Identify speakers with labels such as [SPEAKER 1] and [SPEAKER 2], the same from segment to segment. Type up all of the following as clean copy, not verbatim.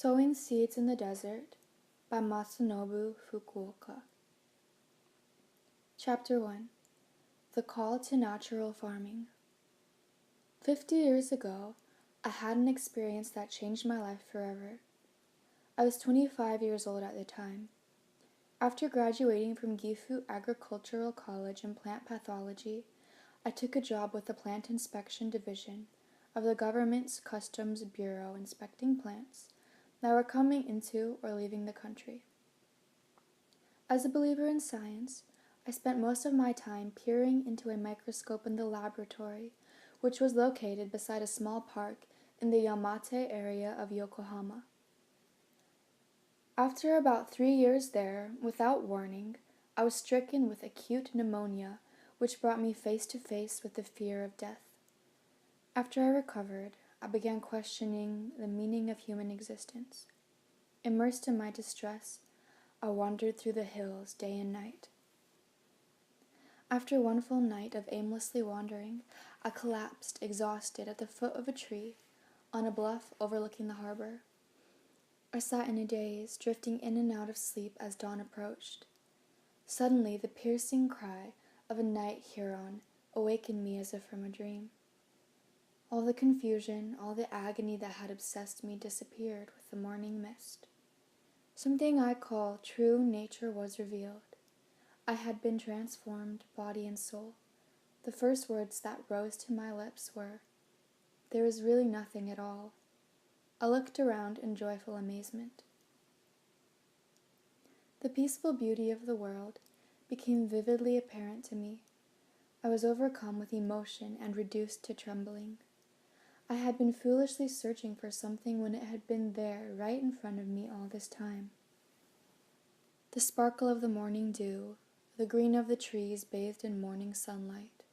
[SPEAKER 1] Sowing Seeds in the Desert by Masanobu Fukuoka. Chapter 1. The Call to Natural Farming. 50 years ago, I had an experience that changed my life forever. I was 25 years old at the time. After graduating from Gifu Agricultural College in plant pathology, I took a job with the Plant Inspection Division of the government's Customs Bureau inspecting plants that were coming into or leaving the country. As a believer in science, I spent most of my time peering into a microscope in the laboratory, which was located beside a small park in the Yamate area of Yokohama. After about 3 years there, without warning, I was stricken with acute pneumonia, which brought me face to face with the fear of death. After I recovered, I began questioning the meaning of human existence. Immersed in my distress, I wandered through the hills day and night. After one full night of aimlessly wandering, I collapsed, exhausted, at the foot of a tree, on a bluff overlooking the harbor. I sat in a daze, drifting in and out of sleep as dawn approached. Suddenly, the piercing cry of a night heron awakened me as if from a dream. All the confusion, all the agony that had obsessed me disappeared with the morning mist. Something I call true nature was revealed. I had been transformed, body and soul. The first words that rose to my lips were, "There is really nothing at all." I looked around in joyful amazement. The peaceful beauty of the world became vividly apparent to me. I was overcome with emotion and reduced to trembling. I had been foolishly searching for something when it had been there right in front of me all this time. The sparkle of the morning dew, the green of the trees bathed in morning sunlight,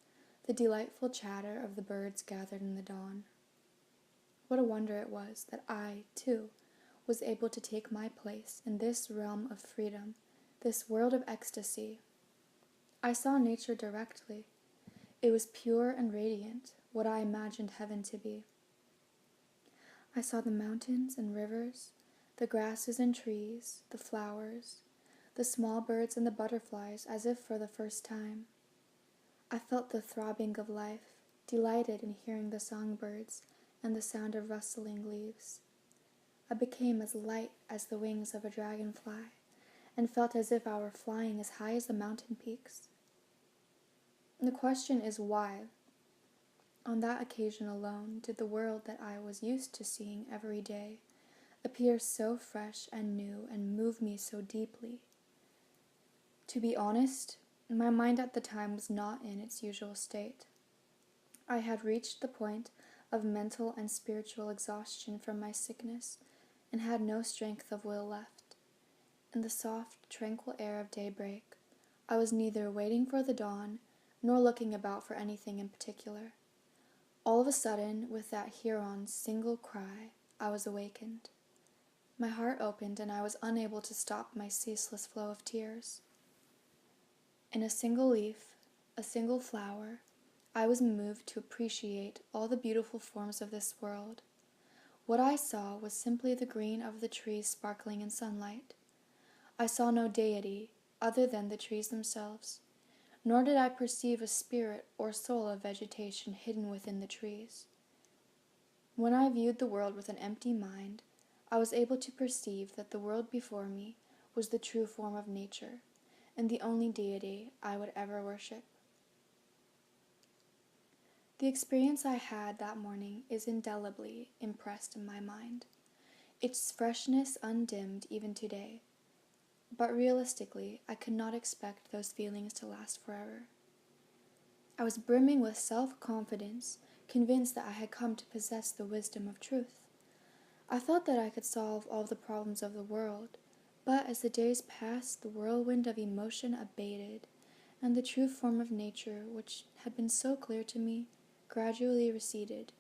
[SPEAKER 1] the delightful chatter of the birds gathered in the dawn. What a wonder it was that I, too, was able to take my place in this realm of freedom, this world of ecstasy. I saw nature directly. It was pure and radiant, what I imagined heaven to be. I saw the mountains and rivers, the grasses and trees, the flowers, the small birds and the butterflies as if for the first time. I felt the throbbing of life, delighted in hearing the songbirds and the sound of rustling leaves. I became as light as the wings of a dragonfly, and felt as if I were flying as high as the mountain peaks. The question is why, on that occasion alone, did the world that I was used to seeing every day appear so fresh and new and move me so deeply? To be honest, my mind at the time was not in its usual state. I had reached the point of mental and spiritual exhaustion from my sickness and had no strength of will left. In the soft, tranquil air of daybreak, I was neither waiting for the dawn nor looking about for anything in particular. All of a sudden, with that heron's single cry, I was awakened. My heart opened and I was unable to stop my ceaseless flow of tears. In a single leaf, a single flower, I was moved to appreciate all the beautiful forms of this world. What I saw was simply the green of the trees sparkling in sunlight. I saw no deity other than the trees themselves, nor did I perceive a spirit or soul of vegetation hidden within the trees. When I viewed the world with an empty mind, I was able to perceive that the world before me was the true form of nature, and the only deity I would ever worship. The experience I had that morning is indelibly impressed in my mind, its freshness undimmed even today. But realistically, I could not expect those feelings to last forever. I was brimming with self-confidence, convinced that I had come to possess the wisdom of truth. I thought that I could solve all the problems of the world, but as the days passed, the whirlwind of emotion abated, and the true form of nature, which had been so clear to me, gradually receded.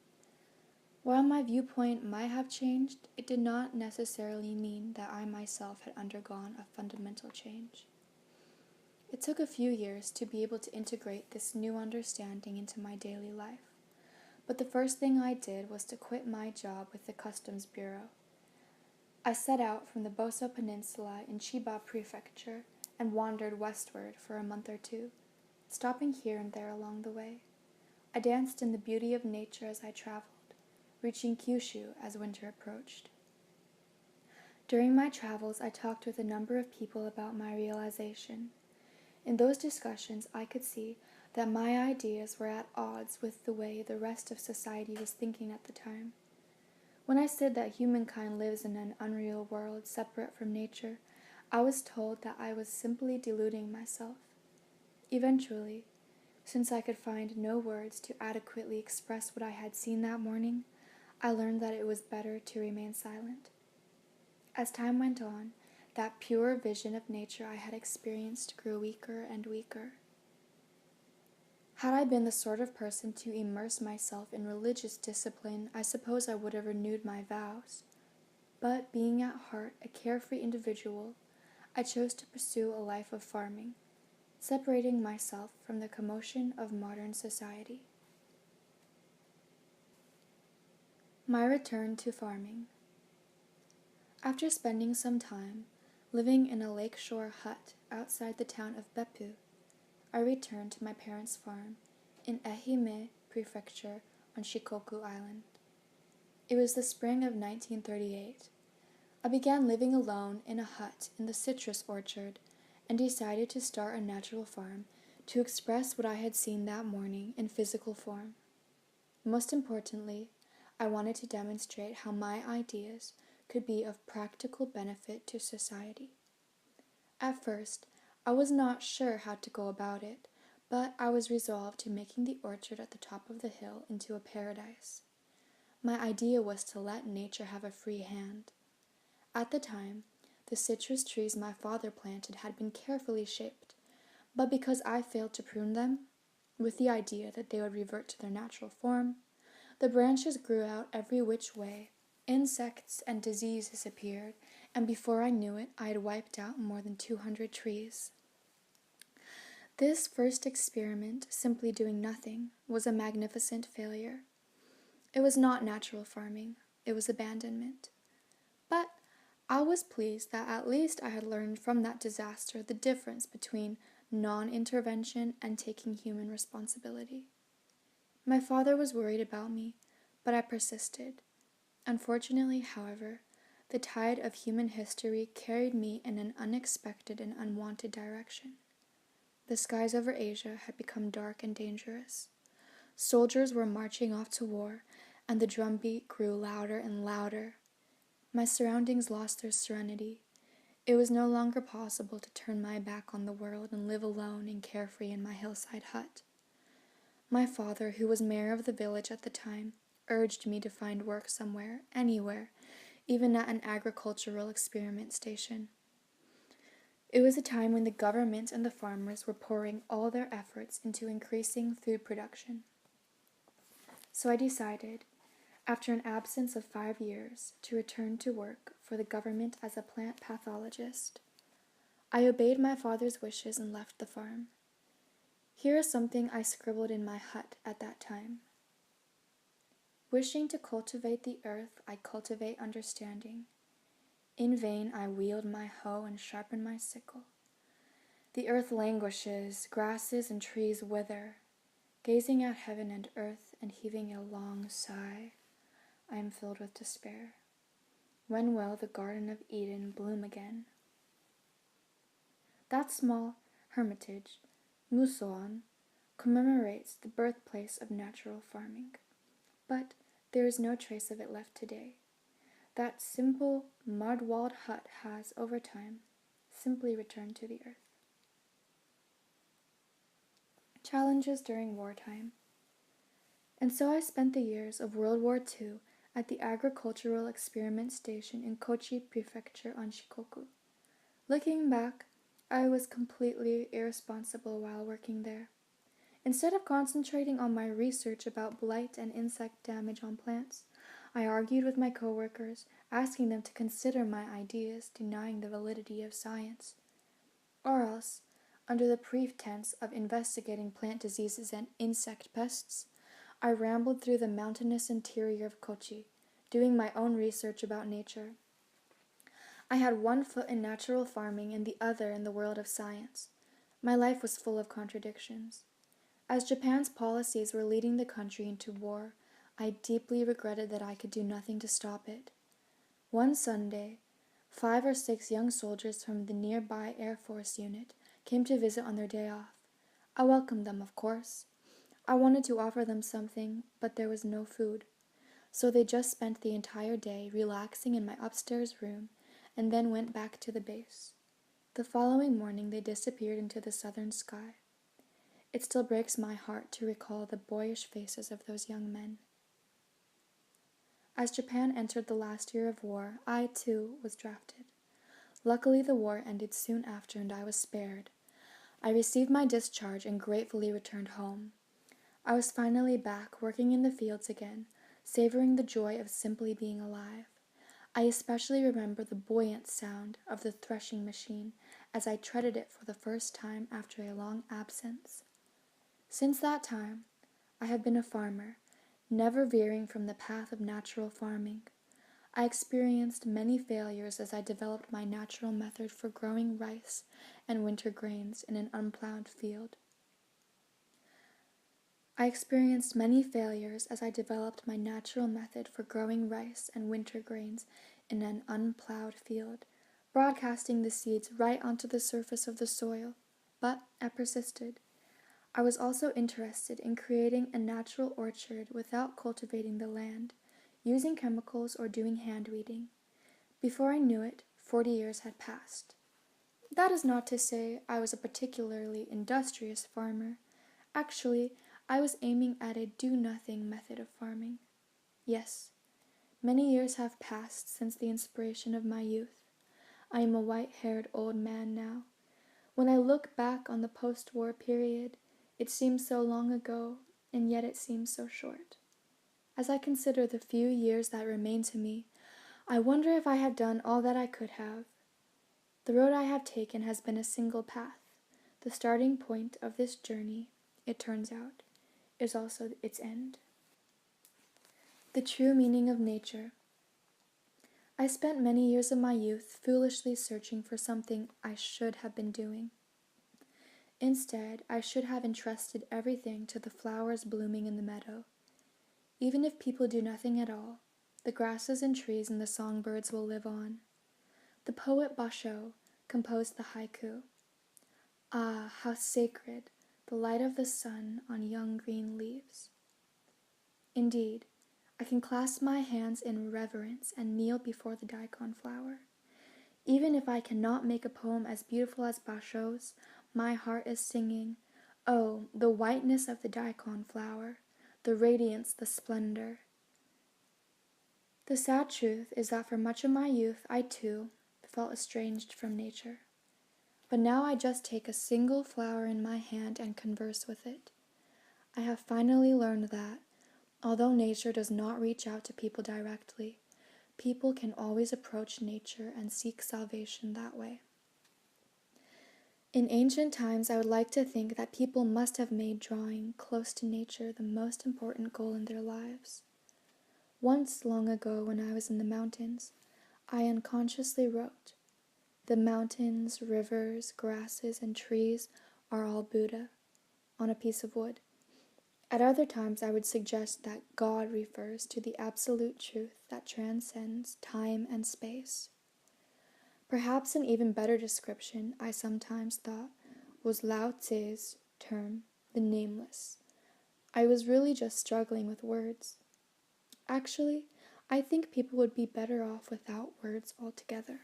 [SPEAKER 1] While my viewpoint might have changed, it did not necessarily mean that I myself had undergone a fundamental change. It took a few years to be able to integrate this new understanding into my daily life, but the first thing I did was to quit my job with the Customs Bureau. I set out from the Boso Peninsula in Chiba Prefecture and wandered westward for a month or two, stopping here and there along the way. I danced in the beauty of nature as I traveled, reaching Kyushu as winter approached. During my travels, I talked with a number of people about my realization. In those discussions, I could see that my ideas were at odds with the way the rest of society was thinking at the time. When I said that humankind lives in an unreal world separate from nature, I was told that I was simply deluding myself. Eventually, since I could find no words to adequately express what I had seen that morning, I learned that it was better to remain silent. As time went on, that pure vision of nature I had experienced grew weaker and weaker. Had I been the sort of person to immerse myself in religious discipline, I suppose I would have renewed my vows. But being at heart a carefree individual, I chose to pursue a life of farming, separating myself from the commotion of modern society. My return to farming. After spending some time living in a lakeshore hut outside the town of Beppu, I returned to my parents' farm in Ehime Prefecture on Shikoku Island. It was the spring of 1938. I began living alone in a hut in the citrus orchard and decided to start a natural farm to express what I had seen that morning in physical form. Most importantly, I wanted to demonstrate how my ideas could be of practical benefit to society. At first, I was not sure how to go about it, but I was resolved to making the orchard at the top of the hill into a paradise. My idea was to let nature have a free hand. At the time, the citrus trees my father planted had been carefully shaped, but because I failed to prune them, with the idea that they would revert to their natural form, the branches grew out every which way. Insects and diseases appeared, and before I knew it, I had wiped out more than 200 trees. This first experiment, simply doing nothing, was a magnificent failure. It was not natural farming, it was abandonment. But I was pleased that at least I had learned from that disaster the difference between non-intervention and taking human responsibility. My father was worried about me, but I persisted. Unfortunately, however, the tide of human history carried me in an unexpected and unwanted direction. The skies over Asia had become dark and dangerous. Soldiers were marching off to war, and the drumbeat grew louder and louder. My surroundings lost their serenity. It was no longer possible to turn my back on the world and live alone and carefree in my hillside hut. My father, who was mayor of the village at the time, urged me to find work somewhere, anywhere, even at an agricultural experiment station. It was a time when the government and the farmers were pouring all their efforts into increasing food production. So I decided, after an absence of 5 years, to return to work for the government as a plant pathologist. I obeyed my father's wishes and left the farm. Here is something I scribbled in my hut at that time. Wishing to cultivate the earth, I cultivate understanding. In vain I wield my hoe and sharpen my sickle. The earth languishes, grasses and trees wither. Gazing at heaven and earth and heaving a long sigh, I am filled with despair. When will the Garden of Eden bloom again? That small hermitage, Musoan, commemorates the birthplace of natural farming. But there is no trace of it left today. That simple, mud-walled hut has, over time, simply returned to the earth. Challenges during wartime. And so I spent the years of World War II at the Agricultural Experiment Station in Kochi Prefecture on Shikoku. Looking back, I was completely irresponsible while working there. Instead of concentrating on my research about blight and insect damage on plants, I argued with my coworkers, asking them to consider my ideas, denying the validity of science. Or else, under the pretense of investigating plant diseases and insect pests, I rambled through the mountainous interior of Kochi, doing my own research about nature. I had one foot in natural farming and the other in the world of science. My life was full of contradictions. As Japan's policies were leading the country into war, I deeply regretted that I could do nothing to stop it. One Sunday, 5 or 6 young soldiers from the nearby Air Force unit came to visit on their day off. I welcomed them, of course. I wanted to offer them something, but there was no food. So they just spent the entire day relaxing in my upstairs room and then went back to the base. The following morning they disappeared into the southern sky. It still breaks my heart to recall the boyish faces of those young men. As Japan entered the last year of war, I, too, was drafted. Luckily, the war ended soon after and I was spared. I received my discharge and gratefully returned home. I was finally back, working in the fields again, savoring the joy of simply being alive. I especially remember the buoyant sound of the threshing machine as I treaded it for the first time after a long absence. Since that time, I have been a farmer, never veering from the path of natural farming. I experienced many failures as I developed my natural method for growing rice and winter grains in an unplowed field. Broadcasting the seeds right onto the surface of the soil, but I persisted. I was also interested in creating a natural orchard without cultivating the land, using chemicals or doing hand weeding. Before I knew it, 40 years had passed. That is not to say I was a particularly industrious farmer. Actually, I was aiming at a do-nothing method of farming. Yes, many years have passed since the inspiration of my youth. I am a white-haired old man now. When I look back on the post-war period, it seems so long ago, and yet it seems so short. As I consider the few years that remain to me, I wonder if I have done all that I could have. The road I have taken has been a single path. The starting point of this journey, it turns out, is also its end. The true meaning of nature. I spent many years of my youth foolishly searching for something I should have been doing. Instead, I should have entrusted everything to the flowers blooming in the meadow. Even if people do nothing at all, the grasses and trees and the songbirds will live on. The poet Basho composed the haiku. Ah, how sacred, the light of the sun on young green leaves. Indeed, I can clasp my hands in reverence and kneel before the daikon flower. Even if I cannot make a poem as beautiful as Basho's, my heart is singing, oh, the whiteness of the daikon flower, the radiance, the splendor. The sad truth is that for much of my youth, I too felt estranged from nature. But now I just take a single flower in my hand and converse with it. I have finally learned that, although nature does not reach out to people directly, people can always approach nature and seek salvation that way. In ancient times, I would like to think that people must have made drawing close to nature the most important goal in their lives. Once, long ago, when I was in the mountains, I unconsciously wrote, "The mountains, rivers, grasses, and trees are all Buddha," on a piece of wood. At other times, I would suggest that God refers to the absolute truth that transcends time and space. Perhaps an even better description, I sometimes thought, was Lao Tse's term, the nameless. I was really just struggling with words. Actually, I think people would be better off without words altogether.